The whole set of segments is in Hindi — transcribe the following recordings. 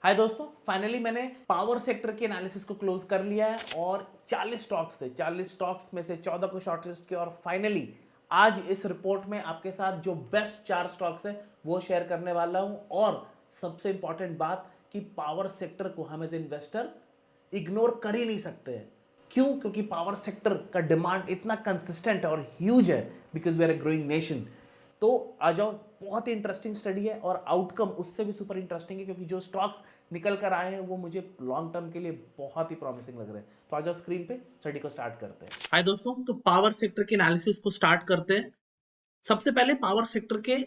हाय दोस्तों, फाइनली मैंने पावर सेक्टर के एनालिसिस को क्लोज कर लिया है और 40 स्टॉक्स थे। 40 स्टॉक्स में से 14 को शॉर्टलिस्ट किया और फाइनली आज इस रिपोर्ट में आपके साथ जो बेस्ट 4 स्टॉक्स है वो शेयर करने वाला हूं। और सबसे इंपॉर्टेंट बात कि पावर सेक्टर को हम एज इन्वेस्टर इग्नोर कर ही नहीं सकते हैं। क्यों? क्योंकि पावर सेक्टर का डिमांड इतना कंसिस्टेंट और ह्यूज है, because we are a growing nation. तो आ जाओ, बहुत ही इंटरेस्टिंग स्टडी है और आउटकम उससे भी सुपर इंटरेस्टिंग है, क्योंकि जो स्टॉक्स निकल कर आए हैं वो मुझे लॉन्ग टर्म के लिए बहुत ही प्रॉमिसिंग लग रहे हैं। तो आ जाओ स्क्रीन पे स्टडी को स्टार्ट करते हैं। हाय दोस्तों, तो पावर सेक्टर के एनालिसिस को स्टार्ट करते हैं। सबसे पहले पावर सेक्टर के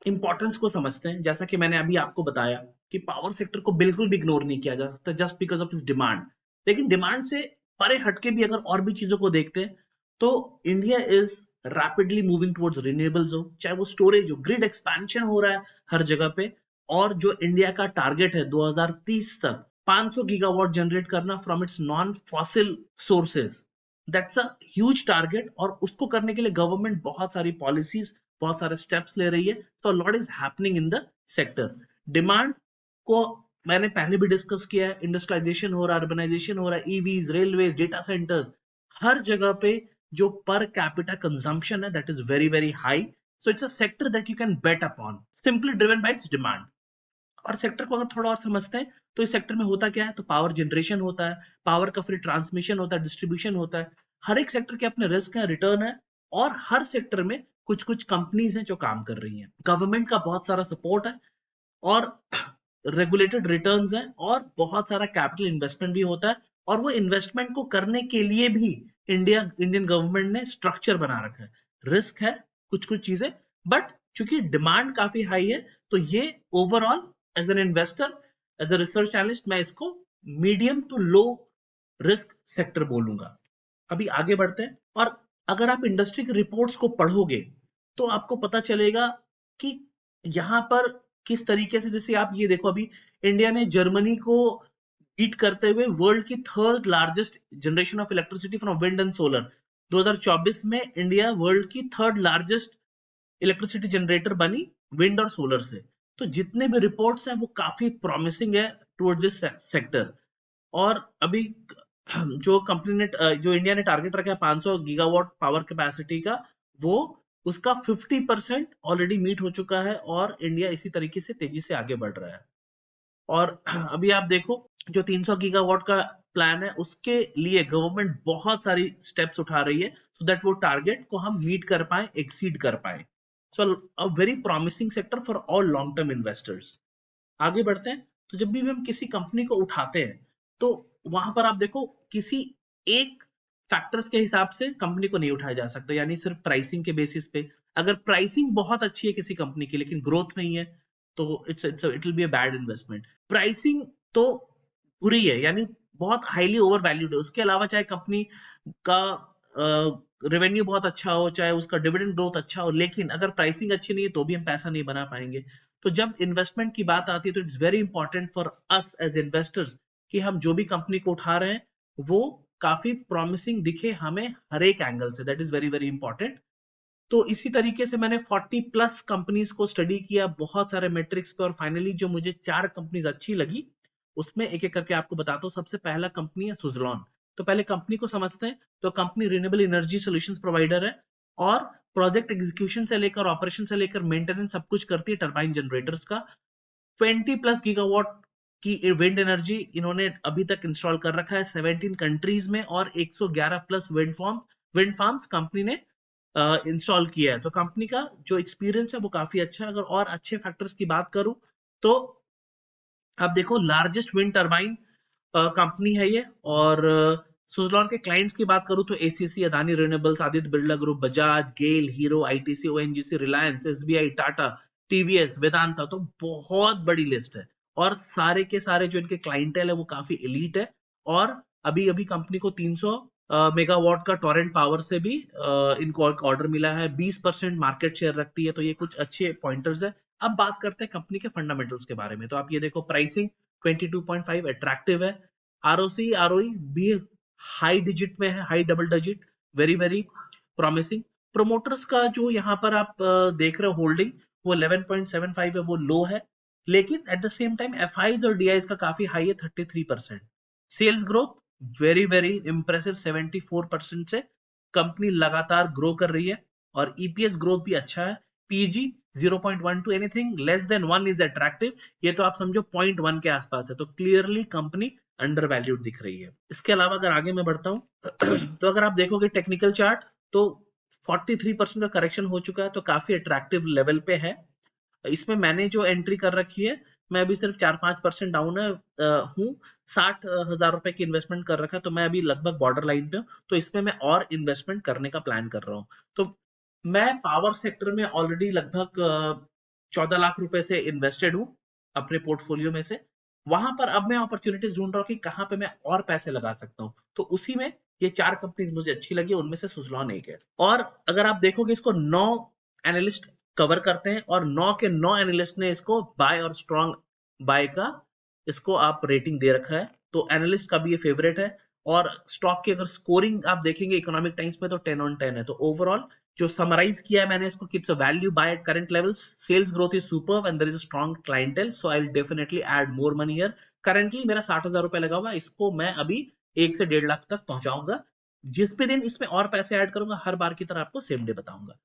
इंपॉर्टेंस को समझते हैं। जैसा कि मैंने अभी आपको बताया कि पावर सेक्टर को बिल्कुल भी इग्नोर नहीं किया जा सकता जस्ट बिकॉज ऑफ इस डिमांड। लेकिन डिमांड से परे हटके भी अगर और भी चीजों को देखते हैं तो India is rapidly moving towards renewables हो, चाहे वो स्टोरेज हो, ग्रिड एक्सपेंशन हो रहा है हर जगह पे। और जो इंडिया का टारगेट है 2030 तक 500 गीगावाट जनरेट करना from its non fossil sources, that's a huge target. और उसको करने के लिए गवर्नमेंट बहुत सारी पॉलिसीज, बहुत सारे स्टेप्स ले रही है। तो lot is happening in the sector. Demand को मैंने पहले भी डिस्कस किया है। इंडस्ट्रियलाइजेशन हो रहा है, अर्बनाइजेशन हो रहा है, ईवीज, रेलवेज, डेटा सेंटर्स, हर जगह पे जो पर कैपिटा कंजम्पशन है that is very very high. So it's a sector that you can bet upon, simply driven by it's demand. और सेक्टर को अगर थोड़ा और समझते हैं तो इस सेक्टर में होता क्या है, तो पावर जनरेशन होता है, पावर का फिर ट्रांसमिशन होता है, डिस्ट्रीब्यूशन होता है। हर एक सेक्टर के अपने रिस्क है, रिटर्न है। और हर सेक्टर में कुछ कुछ कंपनीज हैं जो काम कर रही हैं, गवर्नमेंट का बहुत सारा सपोर्ट है, और रेगुलेटेड रिटर्न्स हैं, और बहुत सारा कैपिटल इन्वेस्टमेंट भी होता है। और वो इन्वेस्टमेंट को करने के लिए भी इंडियन गवर्नमेंट ने स्ट्रक्चर बना रखा है। रिस्क है कुछ कुछ चीजें, बट चूंकि डिमांड काफी हाई है तो ये overall as an investor, as a research analyst, मैं इसको medium to low risk sector बोलूंगा। अभी आगे बढ़ते हैं। और अगर आप इंडस्ट्री की रिपोर्ट्स को पढ़ोगे तो आपको पता चलेगा कि यहां पर किस तरीके से, जैसे आप ये देखो, अभी इंडिया ने जर्मनी को बीट करते हुए वर्ल्ड की third largest generation of electricity from wind and solar, 2024 में इंडिया वर्ल्ड की थर्ड लार्जेस्ट इलेक्ट्रिसिटी जनरेटर बनी विंड और सोलर से। तो जितने भी रिपोर्ट्स हैं वो काफी प्रॉमिसिंग है टुवर्ड्स दिस सेक्टर। और अभी जो कंपनी ने, जो इंडिया ने टारगेट रखा है 500 गीगावाट पावर कैपेसिटी का, वो उसका 50% ऑलरेडी मीट हो चुका है और इंडिया इसी तरीके से तेजी से आगे बढ़ रहा है। और अभी आप देखो, जो 300 गीगावाट का प्लान है उसके लिए गवर्नमेंट बहुत सारी स्टेप्स उठा रही है सो दैट वो टारगेट को हम मीट कर पाए, एक्सीड कर पाए। So a very promising sector for all long term investors. आगे बढ़ते हैं। तो जब भी हम किसी कंपनी को उठाते हैं तो वहां पर आप देखो, किसी एक फैक्टर्स के हिसाब से कंपनी को नहीं उठाया जा सकता, यानी सिर्फ प्राइसिंग के बेसिस पे। अगर प्राइसिंग बहुत अच्छी है किसी कंपनी की लेकिन ग्रोथ नहीं है तो it will be a bad investment. Pricing तो बुरी है, यानी बहुत हाईली ओवर वैल्यूड है। उसके अलावा चाहे कंपनी का रेवेन्यू बहुत अच्छा हो, चाहे उसका डिविडेंड ग्रोथ अच्छा हो, लेकिन अगर प्राइसिंग अच्छी नहीं है तो भी हम पैसा नहीं बना पाएंगे। तो जब इन्वेस्टमेंट की बात आती है तो it's very important for us as investors कि हम जो भी कंपनी को उठा रहे हैं वो काफी प्रॉमिसिंग दिखे हमें हर एक एंगल से। That is very very important. तो इसी तरीके से मैंने 40 प्लस कंपनीज को स्टडी किया, बहुत सारे मेट्रिक्स पे, और फाइनली जो मुझे 4 कंपनीज अच्छी लगी उसमें एक एक करके आपको बताता हूँ। सबसे पहला कंपनी है सुजलॉन। तो पहले कंपनी को समझते हैं। तो company renewable energy solutions provider है और प्रोजेक्ट एग्जीक्यूशन से लेकर ऑपरेशन से लेकर मेंटेनेंस सब कुछ करती है टरबाइन जनरेटर्स का। 20 प्लस गीगावाट की विंड एनर्जी इन्होंने अभी तक इंस्टॉल कर रखा है 17 कंट्रीज में, और 111 प्लस विंड फार्म्स कंपनी ने इंस्टॉल किया है। तो कंपनी का जो एक्सपीरियंस है वो काफी अच्छा है। अगर और अच्छे फैक्टर्स की बात करूं तो आप देखो, लार्जेस्ट विंड टरबाइन कंपनी है ये। और सुजलॉन के क्लाइंट्स की बात करूं तो ACC, Adani renewables, Aditya Birla group, Bajaj, GAIL, Hero, ITC, ONGC, Reliance, SBI, Tata, TVS, Vedanta. तो बहुत बड़ी लिस्ट है और सारे के सारे जो इनके क्लाइंटेल है वो काफी एलीट है। और अभी अभी कंपनी को 300 मेगावाट का टोरेंट पावर से भी इनको ऑर्डर मिला है। 20% मार्केट शेयर रखती है। तो ये कुछ अच्छे पॉइंटर्स है। अब बात करते हैं कंपनी के फंडामेंटल्स के बारे में। तो आप ये देखो, प्राइसिंग 22.5 अट्रैक्टिव है। आरओसी आरओई भी हाई डिजिट में है, high double digit, very very promising. Promoters का जो यहाँ पर आप देख रहे हो होल्डिंग, वो 11.75 है, वो लो है। लेकिन at the same time FIs और डीआईज का काफी हाई है 33%। Sales growth very very impressive 74% से कंपनी लगातार ग्रो कर रही है और ईपीएस ग्रोथ भी अच्छा है। PG 0.12, anything less than 1 is attractive. ये तो आप समझो 0.1 के आसपास है, तो क्लियरली कंपनी अंडर वैल्यूड दिख रही है। इसके अलावा अगर आगे मैं बढ़ता हूं तो अगर आप देखोगे टेक्निकल चार्ट तो 43% का करेक्शन हो चुका है, तो काफी अट्रैक्टिव लेवल पे है। इसमें मैंने जो एंट्री कर रखी है, मैं अभी सिर्फ 4-5% डाउन हूँ। 60,000 रुपए की इन्वेस्टमेंट कर रखा है, तो मैं अभी लगभग बॉर्डर लाइन पे हूँ, तो इसमें मैं और इन्वेस्टमेंट करने का प्लान कर रहा हूँ। तो मैं पावर सेक्टर में ऑलरेडी लगभग 14 लाख रुपए से इन्वेस्टेड हूँ अपने पोर्टफोलियो में से। वहां पर अब मैं अपॉर्चुनिटीज ढूंढ रहा हूँ कि कहाँ पे मैं और पैसे लगा सकता हूँ, तो उसी में ये 4 कंपनीज मुझे अच्छी लगी, उनमें से सुजलॉन एक है। और अगर आप देखोगे इसको 9 एनालिस्ट कवर करते हैं और 9 के 9 एनालिस्ट ने इसको बाय और स्ट्रॉन्ग बाय का इसको आप रेटिंग दे रखा है, तो एनालिस्ट का भी ये फेवरेट है। और स्टॉक की अगर स्कोरिंग आप देखेंगे इकोनॉमिक टाइम्स में तो 10 on 10 है। तो ओवरऑल जो समराइज किया है मैंने इसको, it's a value buy at current levels, sales growth is superb and there is a strong clientele, so I will definitely add more money here. Currently मेरा 60,000 रुपए लगा हुआ है, इसको मैं अभी 1 से 1.5 लाख तक पहुंचाऊंगा। जिस भी दिन इसमें और पैसे ऐड करूंगा हर बार की तरह आपको सेम डे बताऊंगा।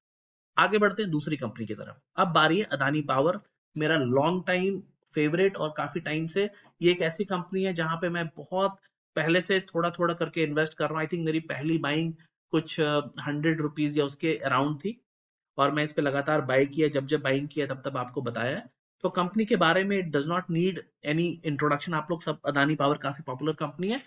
आगे बढ़ते हैं दूसरी कंपनी की तरफ। अब बारी है अदानी पावर, मेरा लॉन्ग टाइम फेवरेट और काफी टाइम से ये एक ऐसी कंपनी है जहां पे मैं बहुत पहले से थोड़ा थोड़ा करके इन्वेस्ट कर रहा हूँ। आई थिंक मेरी पहली बाइंग कुछ 100 रुपीज या उसके अराउंड थी और मैं इस पे लगातार बाय किया, जब जब बाइंग किया तब तब आपको बताया है। तो कंपनी के बारे में it does not need any introduction, आप लोग सब, अदानी पावर काफी पॉपुलर कंपनी है।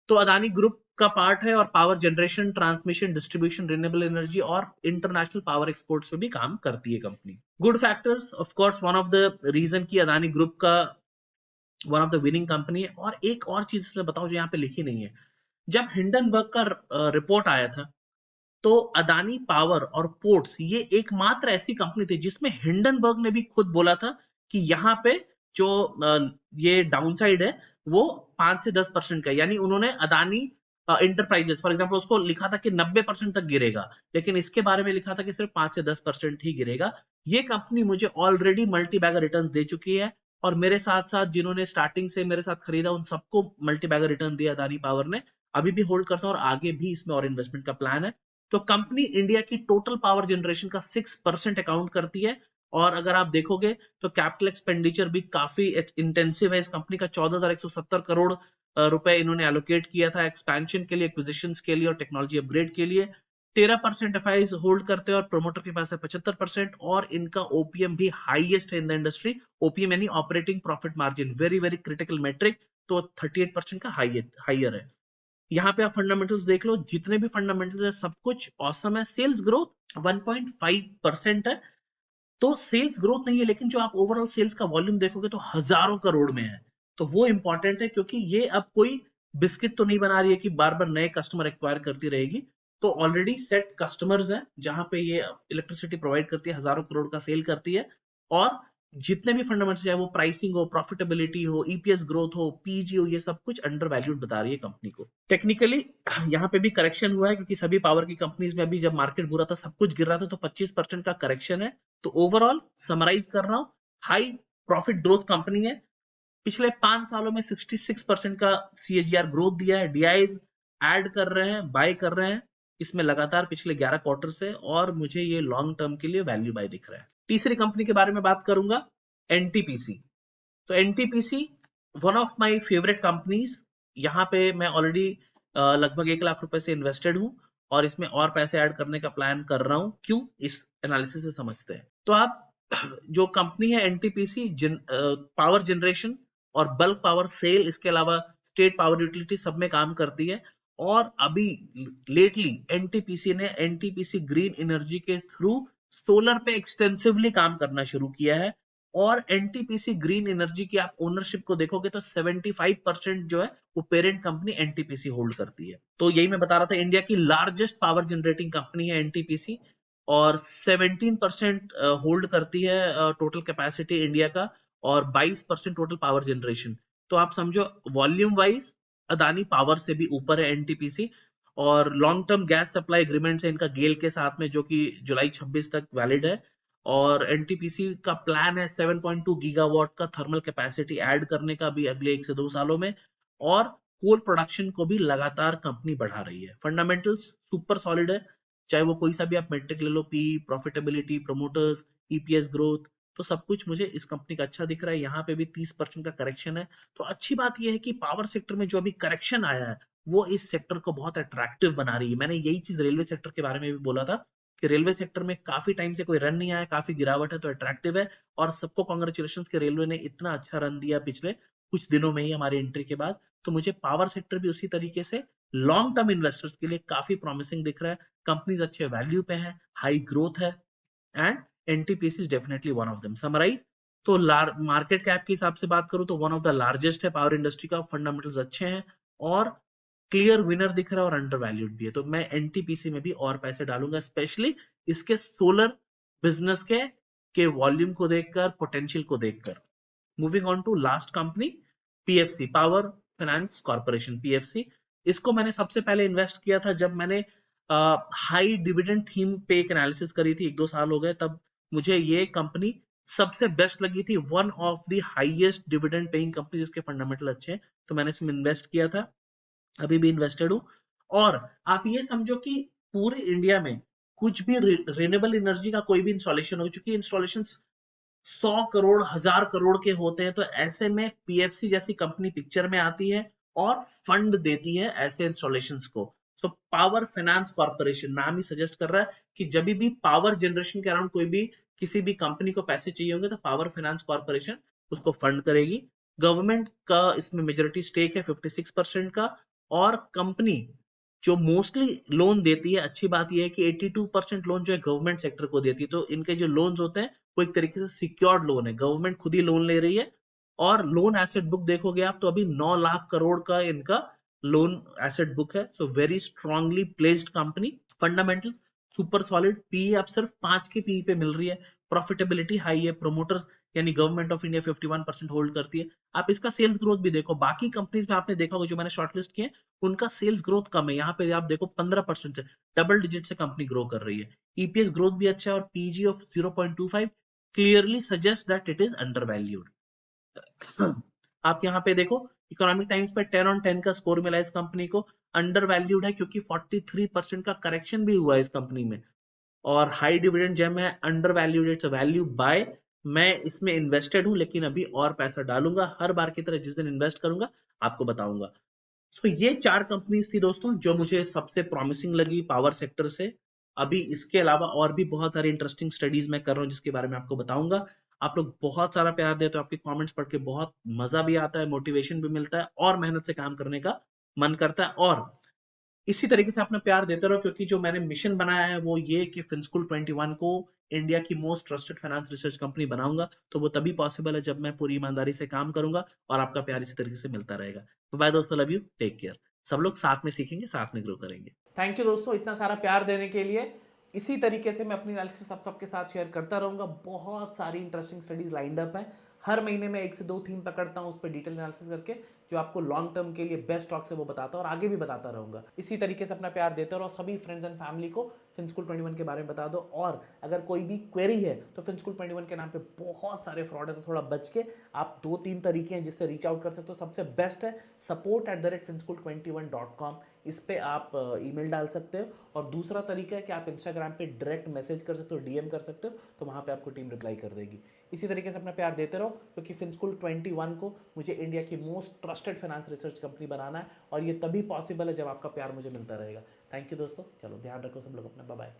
तो अदानी ग्रुप का पार्ट है और power generation, transmission, distribution, renewable energy और इंटरनेशनल पावर एक्सपोर्ट्स में भी काम करती है company. Good factors, of course one of the reason की अदानी ग्रुप का one of the winning company है। और एक और चीज इसमें बताऊं जो यहाँ पे लिखी नहीं है, जब हिंडनबर्ग का रिपोर्ट आया था तो अदानी पावर और पोर्ट्स ये एकमात्र ऐसी कंपनी थी जिसमें हिंडनबर्ग ने भी खुद बोला था कि यहाँ पे जो ये डाउनसाइड है वो 5 से 10% का, यानी उन्होंने अदानी इंटरप्राइजेस फॉर एग्जांपल उसको लिखा था कि 90% तक गिरेगा, लेकिन इसके बारे में लिखा था कि सिर्फ 5 से 10% ही गिरेगा। ये कंपनी मुझे ऑलरेडी मल्टी बैगर रिटर्न दे चुकी है और मेरे साथ साथ जिन्होंने स्टार्टिंग से मेरे साथ खरीदा उन सबको मल्टी बैगर रिटर्न दिया अदानी पावर ने। अभी भी होल्ड करता हूँ और आगे भी इसमें और इन्वेस्टमेंट का प्लान है। तो कंपनी इंडिया की टोटल पावर जनरेशन का 6% अकाउंट करती है और अगर आप देखोगे तो कैपिटल एक्सपेंडिचर भी काफी इंटेंसिव है इस कंपनी का। 14,170 करोड़ रुपए इन्होंने एलोकेट किया था एक्सपेंशन के लिए, एक्विजिशंस के लिए और टेक्नोलॉजी अपग्रेड के लिए। 13% एफआईज होल्ड करते हैं और प्रोमोटर के पास है 75% और इनका ओपीएम भी हाईएस्ट है इन द इंडस्ट्री। ओपीएम यानी operating profit margin, very very critical metric, तो 38% का हाइयर है। यहाँ पे आप फंडामेंटल्स देख लो, जितने भी फंडामेंटल्स है सब कुछ ऑसम है। सेल्स ग्रोथ 1.5% है, तो सेल्स ग्रोथ नहीं है, लेकिन जो आप ओवरऑल सेल्स का वॉल्यूम देखोगे तो हजारों करोड़ में है। तो वो इंपॉर्टेंट है क्योंकि ये अब कोई बिस्किट तो नहीं बना रही है कि बार बार नए कस्टमर एक्वायर करती रहेगी। तो ऑलरेडी सेट कस्टमर्स हैं जहां पे ये इलेक्ट्रिसिटी प्रोवाइड करती है, हजारों करोड़ का सेल करती है। और जितने भी फंडामेंटल्स चाहे वो प्राइसिंग हो, प्रॉफिटेबिलिटी हो, ईपीएस ग्रोथ हो, पीजी हो, ये सब कुछ अंडर वैल्यूड बता रही है कंपनी को। टेक्निकली यहाँ पे भी करेक्शन हुआ है क्योंकि सभी पावर की कंपनीज में अभी जब मार्केट बुरा था सब कुछ गिर रहा था, तो 25% का करेक्शन है। तो ओवरऑल समराइज कर रहा हूं, हाई प्रॉफिट ग्रोथ कंपनी है। पिछले 5 सालों में 66% का सीएजीआर ग्रोथ दिया है। डीआईज ऐड कर रहे हैं, बाय कर रहे हैं इसमें लगातार पिछले 11 क्वार्टर से, और मुझे ये लॉन्ग टर्म के लिए वैल्यू बाय दिख रहा है। तीसरी कंपनी के बारे में बात करूंगा, एनटीपीसी। तो NTPC one of my favourite companies. यहाँ पे मैं ऑलरेडी लगभग 1 लाख रुपए से इन्वेस्टेड हूँ और इसमें और पैसे ऐड करने का प्लान कर रहा हूँ। क्यों, इस एनालिसिस से समझते हैं। तो आप जो कंपनी है एनटीपीसी, पावर जनरेशन और बल्क पावर सेल, इसके अलावा स्टेट पावर यूटिलिटी सब में काम करती है। और अभी लेटली एनटीपीसी ने एनटीपीसी ग्रीन एनर्जी के थ्रू सोलर पे एक्सटेंसिवली काम करना शुरू किया है। और एनटीपीसी ग्रीन एनर्जी की आप ओनरशिप को देखोगे तो 75% जो है वो पेरेंट कंपनी एनटीपीसी होल्ड करती है। तो यही मैं बता रहा था, इंडिया की लार्जेस्ट पावर जनरेटिंग कंपनी है एनटीपीसी और 17% होल्ड करती है टोटल कैपेसिटी इंडिया का और 22% टोटल पावर जनरेशन। तो आप समझो वॉल्यूम वाइज अदानी पावर से भी ऊपर है एनटीपीसी। और long term gas supply agreement है इनका गेल के साथ में, जो कि जुलाई 26 तक वैलिड है। और एनटीपीसी का प्लान है 7.2 गीगावाट का थर्मल कैपेसिटी ऐड करने का भी अगले 1 से 2 सालों में, और कोल प्रोडक्शन को भी लगातार कंपनी बढ़ा रही है। फंडामेंटल्स सुपर सॉलिड है, चाहे वो कोई सा भी आप मेट्रिक ले लो, P, profitability, promoters, EPS growth, तो सब कुछ मुझे इस कंपनी का अच्छा दिख रहा है। यहाँ पे भी 30% का करेक्शन है। तो अच्छी बात यह है कि पावर सेक्टर में जो अभी करेक्शन आया है वो इस सेक्टर को बहुत अट्रैक्टिव बना रही है। मैंने यही चीज रेलवे सेक्टर के बारे में भी बोला था कि रेलवे सेक्टर में काफी टाइम से कोई रन नहीं आया, काफी गिरावट है, तो अट्रैक्टिव है। और सबको कॉन्ग्रेचुलेशन कि रेलवे ने इतना अच्छा रन दिया पिछले कुछ दिनों में ही हमारी एंट्री के बाद। तो मुझे पावर सेक्टर भी उसी तरीके से लॉन्ग टर्म इन्वेस्टर्स के लिए काफी प्रॉमिसिंग दिख रहा है। कंपनीज अच्छे वैल्यू पे है, हाई ग्रोथ है, and NTPC is definitely one of them. Summarise, तो मार्केट कैप के हिसाब से बात करूं तो वन ऑफ द लार्जेस्ट है पावर इंडस्ट्री का, फंडामेंटल्स अच्छे हैं, और क्लियर विनर दिख रहा है, और अंडर वैल्यूड भी है। तो मैं एनटीपीसी में भी और पैसे डालूंगा, स्पेशली इसके सोलर बिजनेस के वॉल्यूम को देखकर, पोटेंशियल को देखकर। Moving on to last company, PFC, power finance corporation, PFC. इसको मैंने सबसे पहले इन्वेस्ट किया था जब मैंने हाई डिविडेंड थीम पे एक एनालिसिस करी थी, 1-2 साल हो गए, तब मुझे ये कंपनी सबसे बेस्ट लगी थी, one of the highest dividend paying company जिसके फंडामेंटल अच्छे हैं, तो मैंने इसमें इन्वेस्ट किया था, अभी भी इन्वेस्टेड हूं। और आप ये समझो कि पूरे इंडिया में कुछ भी रिन्यूएबल एनर्जी का कोई भी इंस्टॉलेशन हो, चूंकि इंस्टॉलेशन 100 करोड़ 1000 करोड़ के होते हैं, तो ऐसे में पीएफसी जैसी कंपनी पिक्चर में आती है और फंड देती है ऐसे इंस्टॉलेशन को। तो पावर फाइनेंस कॉर्पोरेशन नाम ही सजेस्ट कर रहा है कि जब भी पावर जनरेशन के अराउंड कोई भी किसी भी कंपनी को पैसे चाहिए होंगे तो पावर फाइनेंस कॉर्पोरेशन उसको फंड करेगी। गवर्नमेंट का इसमें मेजोरिटी स्टेक है 56% का, और कंपनी जो मोस्टली लोन देती है, अच्छी बात यह है कि 82% लोन जो है गवर्नमेंट सेक्टर को देती है। तो इनके जो लोन्स होते हैं वो एक तरीके से सिक्योर्ड लोन है, गवर्नमेंट खुद ही लोन ले रही है। और लोन एसेट बुक देखोगे आप तो अभी 9 लाख करोड़ का इनका लोन एसेट बुक है। So very strongly placed company, fundamentals super solid, PE आप सिर्फ 5 के पीई पे मिल रही है, प्रॉफिटेबिलिटी हाई है, प्रोमोटर्स यानी गवर्नमेंट ऑफ इंडिया 51% होल्ड करती है। आप इसका सेल्स ग्रोथ भी देखो, बाकी कंपनीज में आपने देखा होगा जो मैंने शॉर्टलिस्ट किए उनका सेल्स ग्रोथ कम है, यहाँ पे आप देखो 15% से डबल डिजिट से कंपनी ग्रो कर रही है। ईपीएस ग्रोथ भी अच्छा है, और PG of 0.25 clearly suggest that it is under valued. आप यहाँ पे देखो इकोनॉमिक टाइम्स पे 10 on 10 का स्कोर मिला इस कंपनी को। अंडर वैल्यूड है क्योंकि 43% का करेक्शन भी हुआ है इस कंपनी में, और हाई डिविडेंड जेम है, under valued, it's value by. मैं इसमें इन्वेस्टेड हूं, लेकिन अभी और पैसा डालूंगा, हर बार की तरह जिस दिन इन्वेस्ट करूंगा आपको बताऊंगा। सो ये 4 कंपनीज थी दोस्तों जो मुझे सबसे प्रॉमिसिंग लगी पावर सेक्टर से। अभी इसके अलावा और भी बहुत सारी इंटरेस्टिंग स्टडीज मैं कर रहा हूँ जिसके बारे में आपको बताऊंगा। आप लोग बहुत सारा प्यार देते हो, आपके कमेंट्स पढ़ के बहुत मजा भी आता है, मोटिवेशन भी मिलता है, और मेहनत से काम करने का मन करता है। और इसी तरीके से अपना प्यार देते रहो, क्योंकि जो मैंने मिशन बनाया है वो ये कि फिनस्कूल 21 को इंडिया की most trusted finance research company बनाऊंगा। तो वो तभी पॉसिबल है जब मैं पूरी ईमानदारी से काम करूंगा, और आपका प्यार इसी तरीके से मिलता रहेगा। तो बाय दोस्तों, लव यू, टेक केयर। सब लोग साथ में सीखेंगे, साथ में ग्रो करेंगे। थैंक यू दोस्तों इतना सारा प्यार देने के लिए। इसी तरीके से मैं अपनी एनालिसिस आप सबके साथ शेयर करता रहूंगा। बहुत सारी इंटरेस्टिंग स्टडीज लाइंड अप है। हर महीने में 1 से 2 थीम पकड़ता हूं, उस पर डिटेल एनालिसिस करके जो आपको लॉन्ग टर्म के लिए बेस्ट स्टॉक्स है वो बताता हूं, और आगे भी बताता रहूंगा। इसी तरीके से अपना प्यार देते रहो। सभी फ्रेंड्स एंड फैमिली को फिनस्कूल 21 के बारे में बता दो, और अगर कोई भी क्वेरी है तो फिनस्कूल 21 के नाम पे बहुत सारे फ्रॉड है, तो थोड़ा बच के आप 2-3 तरीके हैं जिससे रीच आउट कर सकते हो। सबसे बेस्ट है support@finschool21.com, इस पे आप ईमेल डाल सकते हो। और दूसरा तरीका है कि आप इंस्टाग्राम पे डायरेक्ट मैसेज कर सकते हो, डीएम कर सकते हो, तो वहाँ पे आपको टीम रिप्लाई कर देगी। इसी तरीके से अपना प्यार देते रहो, क्योंकि फिनस्कूल 21 को मुझे इंडिया की most trusted finance research company बनाना है, और ये तभी पॉसिबल है जब आपका प्यार मुझे मिलता रहेगा। थैंक यू दोस्तों, चलो ध्यान रखो सब लोग अपना, बाय बाय।